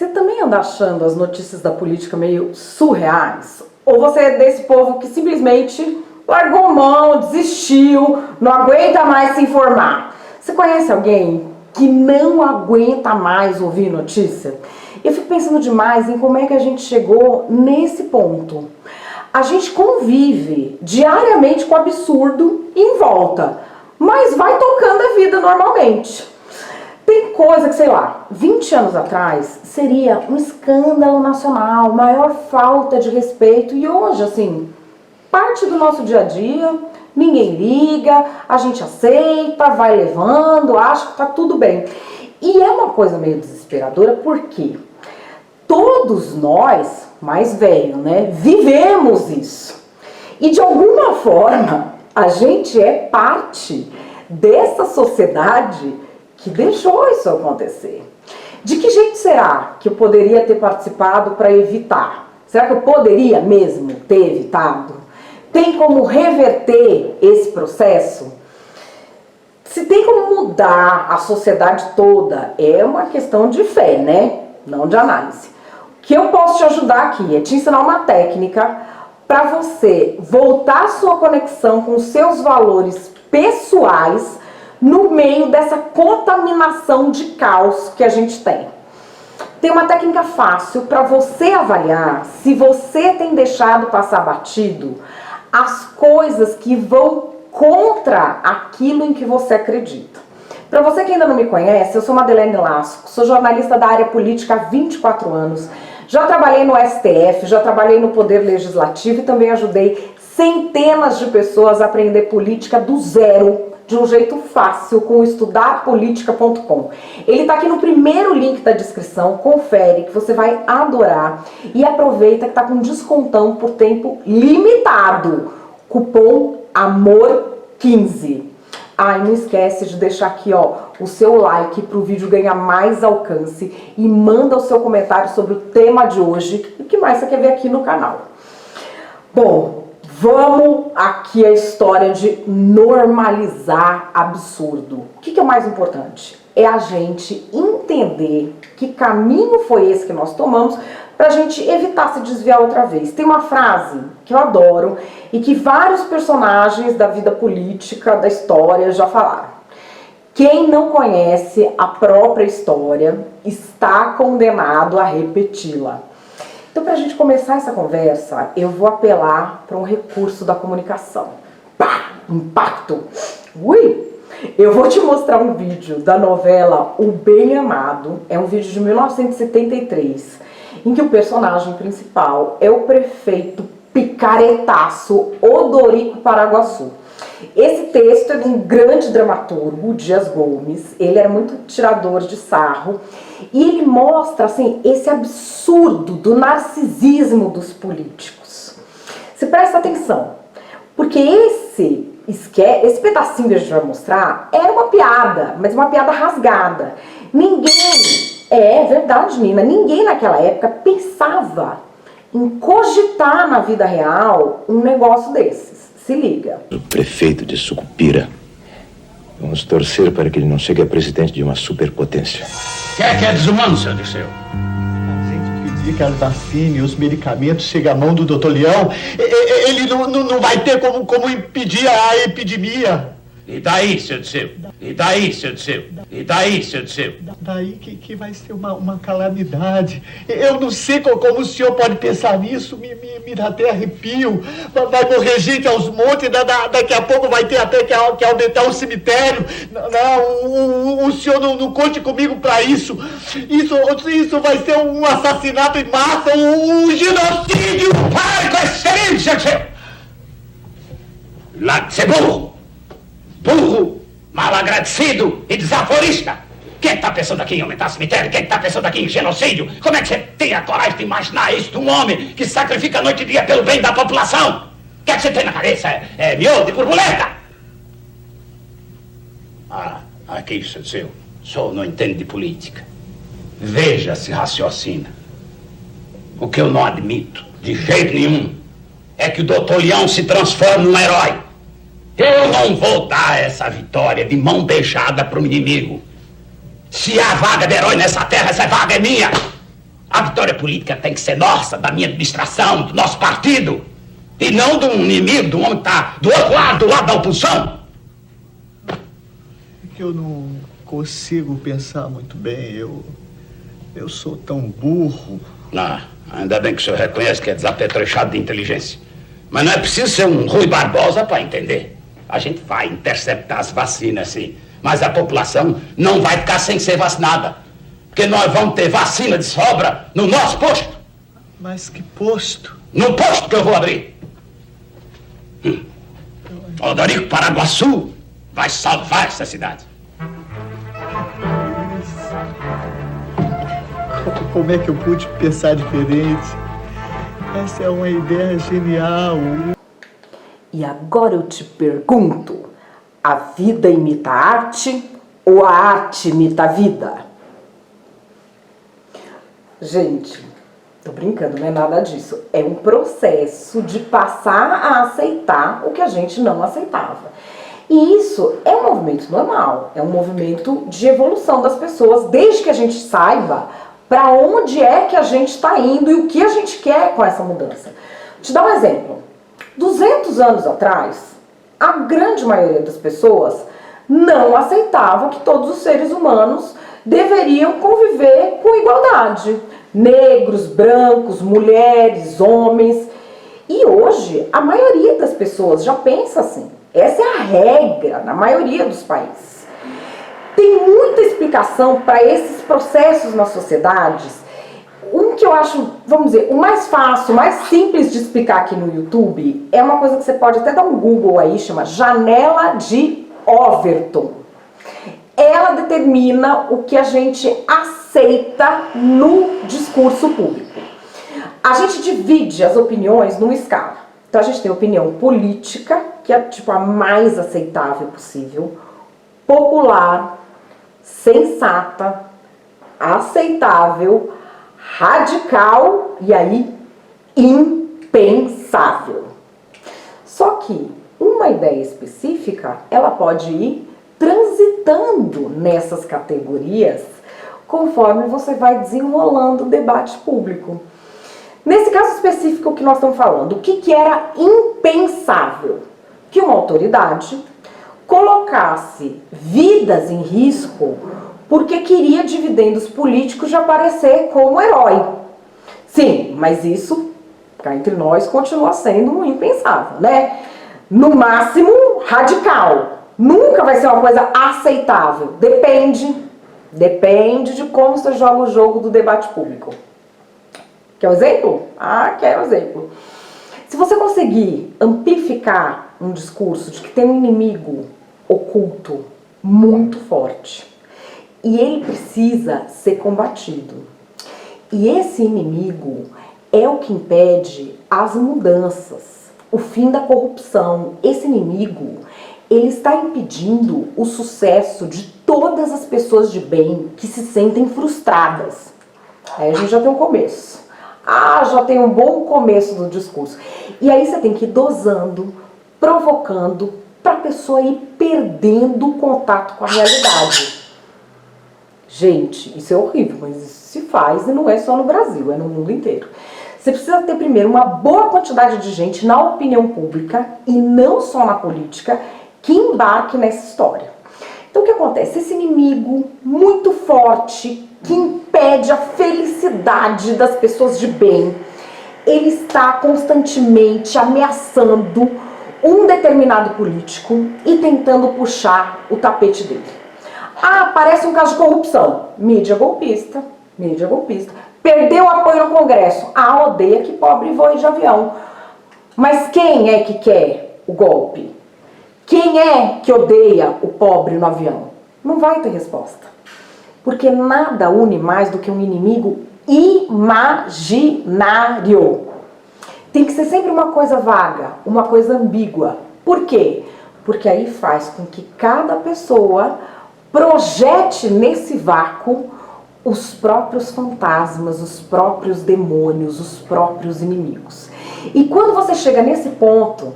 Você também anda achando as notícias da política meio surreais? Ou você é desse povo que simplesmente largou mão, desistiu, não aguenta mais se informar? Você conhece alguém que não aguenta mais ouvir notícia? Eu fico pensando demais em como é que a gente chegou nesse ponto. A gente convive diariamente com o absurdo em volta, mas vai tocando a vida normalmente. Tem coisa que, sei lá, 20 anos atrás seria um escândalo nacional, maior falta de respeito, e hoje, assim, parte do nosso dia a dia, ninguém liga, a gente aceita, vai levando, acha que tá tudo bem. E é uma coisa meio desesperadora, porque todos nós, mais velhos, né, vivemos isso. E de alguma forma, a gente é parte dessa sociedade que deixou isso acontecer. De que jeito será que eu poderia ter participado para evitar? Será que eu poderia mesmo ter evitado? Tem como reverter esse processo? Se tem como mudar a sociedade toda, é uma questão de fé, né? Não de análise. O que eu posso te ajudar aqui é te ensinar uma técnica para você voltar a sua conexão com os seus valores pessoais no meio dessa contaminação de caos que a gente tem. Tem uma técnica fácil para você avaliar se você tem deixado passar batido as coisas que vão contra aquilo em que você acredita. Para você que ainda não me conhece, eu sou Madeleine Lasco, sou jornalista da área política há 24 anos, já trabalhei no STF, já trabalhei no Poder Legislativo e também ajudei centenas de pessoas a aprender política do zero, de um jeito fácil, com estudarpolitica.com. Ele está aqui no primeiro link da descrição, confere que você vai adorar e aproveita que está com descontão por tempo limitado, cupom AMOR15. Ah, e não esquece de deixar aqui, ó, o seu like para o vídeo ganhar mais alcance e manda o seu comentário sobre o tema de hoje e o que mais você quer ver aqui no canal. Bom, vamos aqui a história de normalizar absurdo. O que é o mais importante? É a gente entender que caminho foi esse que nós tomamos para a gente evitar se desviar outra vez. Tem uma frase que eu adoro e que vários personagens da vida política, da história, já falaram. Quem não conhece a própria história está condenado a repeti-la. Então, para a gente começar essa conversa, eu vou apelar para um recurso da comunicação. Pá! Impacto! Ui! Eu vou te mostrar um vídeo da novela O Bem Amado. É um vídeo de 1973, em que o personagem principal é o prefeito picaretaço Odorico Paraguaçu. Esse texto é de um grande dramaturgo, Dias Gomes. Ele era muito tirador de sarro. E ele mostra, assim, esse absurdo do narcisismo dos políticos. Você presta atenção, porque esse pedacinho que a gente vai mostrar era uma piada, mas uma piada rasgada. É verdade, Nina, ninguém naquela época pensava em cogitar na vida real um negócio desses. Se liga. O prefeito de Sucupira. Vamos torcer para que ele não chegue a presidente de uma superpotência. Que é desumano, senhor Dirceu? A gente pedir que as vacinas e os medicamentos cheguem à mão do doutor Leão, ele não vai ter como impedir a epidemia. E daí, senhor Dirceu? E daí, senhor Dirceu? E daí, senhor Dirceu? Daí que vai ser uma calamidade. Eu não sei como o senhor pode pensar nisso, me dá até arrepio. Vai morrer gente aos montes, daqui a pouco vai ter até que aumentar o cemitério. Não, o senhor não conte comigo para isso. Isso vai ser um assassinato em massa, um genocídio. Pare com esse selinho, senhor Dirceu! Lá de ser burro! Burro, malagradecido e desaforista. Quem está pensando aqui em aumentar cemitério? Quem está pensando aqui em genocídio? Como é que você tem a coragem de imaginar isso de um homem que sacrifica noite e dia pelo bem da população? O que é que você tem na cabeça? É miolo de borboleta? Aqui, seu. O senhor não entende de política. Veja se raciocina. O que eu não admito, de jeito nenhum, é que o doutor Leão se transforme num herói. Eu não vou dar essa vitória de mão beijada para o inimigo. Se há vaga de herói nessa terra, essa vaga é minha. A vitória política tem que ser nossa, da minha administração, do nosso partido. E não do inimigo, do homem que está do lado da oposição. É que eu não consigo pensar muito bem. Eu sou tão burro. Ah, ainda bem que o senhor reconhece que é desapetrechado de inteligência. Mas não é preciso ser um Rui Barbosa para entender. A gente vai interceptar as vacinas, sim. Mas a população não vai ficar sem ser vacinada. Porque nós vamos ter vacina de sobra no nosso posto. Mas que posto? No posto que eu vou abrir. Odorico Paraguaçu vai salvar essa cidade. Como é que eu pude pensar diferente? Essa é uma ideia genial. E agora eu te pergunto, a vida imita a arte ou a arte imita a vida? Gente, tô brincando, não é nada disso. É um processo de passar a aceitar o que a gente não aceitava. E isso é um movimento normal, é um movimento de evolução das pessoas, desde que a gente saiba para onde é que a gente está indo e o que a gente quer com essa mudança. Vou te dar um exemplo. 200 anos atrás, a grande maioria das pessoas não aceitava que todos os seres humanos deveriam conviver com igualdade. Negros, brancos, mulheres, homens. E hoje, a maioria das pessoas já pensa assim. Essa é a regra na maioria dos países. Tem muita explicação para esses processos nas sociedades. Um que eu acho, vamos dizer, o mais fácil, o mais simples de explicar aqui no YouTube é uma coisa que você pode até dar um Google aí, chama Janela de Overton. Ela determina o que a gente aceita no discurso público. A gente divide as opiniões numa escala. Então a gente tem opinião política, que é tipo a mais aceitável possível, popular, sensata, aceitável, radical e aí impensável. Só que uma ideia específica, ela pode ir transitando nessas categorias conforme você vai desenrolando o debate público. Nesse caso específico que nós estamos falando, o que era impensável? Que uma autoridade colocasse vidas em risco porque queria dividendos políticos de aparecer como herói. Sim, mas isso, cá entre nós, continua sendo um impensável, né? No máximo, radical. Nunca vai ser uma coisa aceitável. Depende de como você joga o jogo do debate público. Quer um exemplo? Ah, quero um exemplo. Se você conseguir amplificar um discurso de que tem um inimigo oculto muito forte e ele precisa ser combatido, e esse inimigo é o que impede as mudanças, o fim da corrupção, esse inimigo, ele está impedindo o sucesso de todas as pessoas de bem que se sentem frustradas. Aí a gente já tem um começo. Já tem um bom começo do discurso. E aí você tem que ir dosando, provocando, para a pessoa ir perdendo o contato com a realidade. Gente, isso é horrível, mas isso se faz e não é só no Brasil, é no mundo inteiro. Você precisa ter primeiro uma boa quantidade de gente na opinião pública e não só na política que embarque nessa história. Então o que acontece? Esse inimigo muito forte que impede a felicidade das pessoas de bem, ele está constantemente ameaçando um determinado político e tentando puxar o tapete dele. Parece um caso de corrupção. Mídia golpista. Perdeu o apoio no Congresso. Odeia que pobre voe de avião. Mas quem é que quer o golpe? Quem é que odeia o pobre no avião? Não vai ter resposta. Porque nada une mais do que um inimigo imaginário. Tem que ser sempre uma coisa vaga, uma coisa ambígua. Por quê? Porque aí faz com que cada pessoa projete nesse vácuo os próprios fantasmas, os próprios demônios, os próprios inimigos. E quando você chega nesse ponto,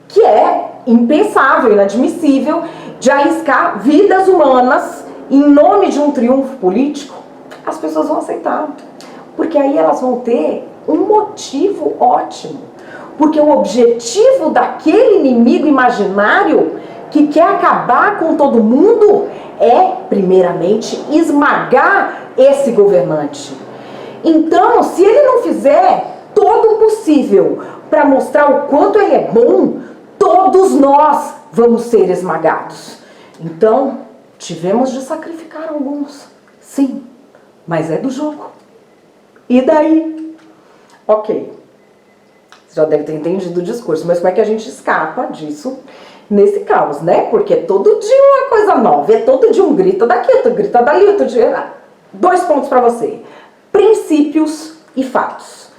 que é impensável, inadmissível, de arriscar vidas humanas em nome de um triunfo político, as pessoas vão aceitar. Porque aí elas vão ter um motivo ótimo. Porque o objetivo daquele inimigo imaginário que quer acabar com todo mundo é, primeiramente, esmagar esse governante. Então, se ele não fizer todo o possível para mostrar o quanto ele é bom, todos nós vamos ser esmagados. Então, tivemos de sacrificar alguns. Sim, mas é do jogo. E daí? Ok. Você já deve ter entendido o discurso, mas como é que a gente escapa disso nesse caos, né? Porque todo dia é uma coisa nova, é todo dia um grita daqui, outro grita dali, outro dia... 2 pontos para você. Princípios e fatos.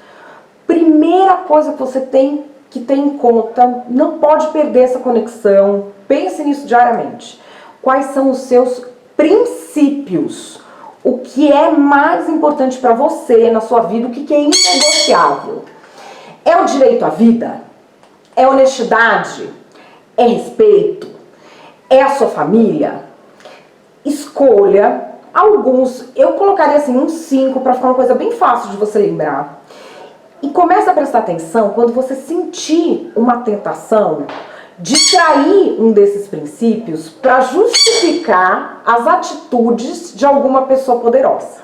Primeira coisa que você tem que ter em conta, não pode perder essa conexão, pense nisso diariamente. Quais são os seus princípios? O que é mais importante para você na sua vida, o que é inegociável? É o direito à vida? É honestidade? É respeito? É a sua família? Escolha alguns, eu colocaria assim uns 5 para ficar uma coisa bem fácil de você lembrar. E comece a prestar atenção quando você sentir uma tentação de trair um desses princípios para justificar as atitudes de alguma pessoa poderosa.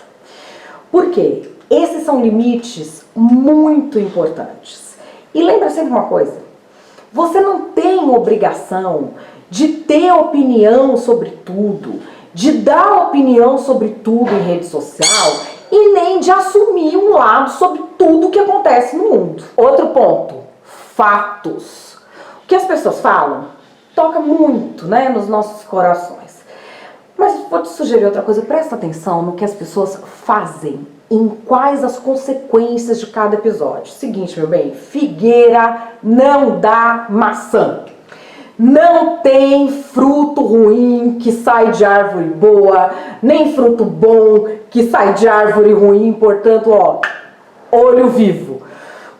Por quê? Esses são limites muito importantes. E lembra sempre uma coisa, você não tem obrigação de ter opinião sobre tudo, de dar opinião sobre tudo em rede social e nem de assumir um lado sobre tudo que acontece no mundo. Outro ponto, fatos. O que as pessoas falam toca muito, né, nos nossos corações. Mas vou te sugerir outra coisa, presta atenção no que as pessoas fazem, em quais as consequências de cada episódio. Seguinte, meu bem, figueira não dá maçã. Não tem fruto ruim que sai de árvore boa, nem fruto bom que sai de árvore ruim, portanto, ó, olho vivo.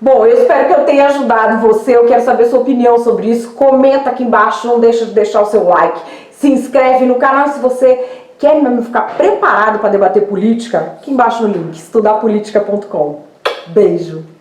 Bom, eu espero que eu tenha ajudado você, eu quero saber sua opinião sobre isso, comenta aqui embaixo, não deixa de deixar o seu like, se inscreve no canal se você quer mesmo ficar preparado para debater política, aqui embaixo no link, estudarpolitica.com. Beijo!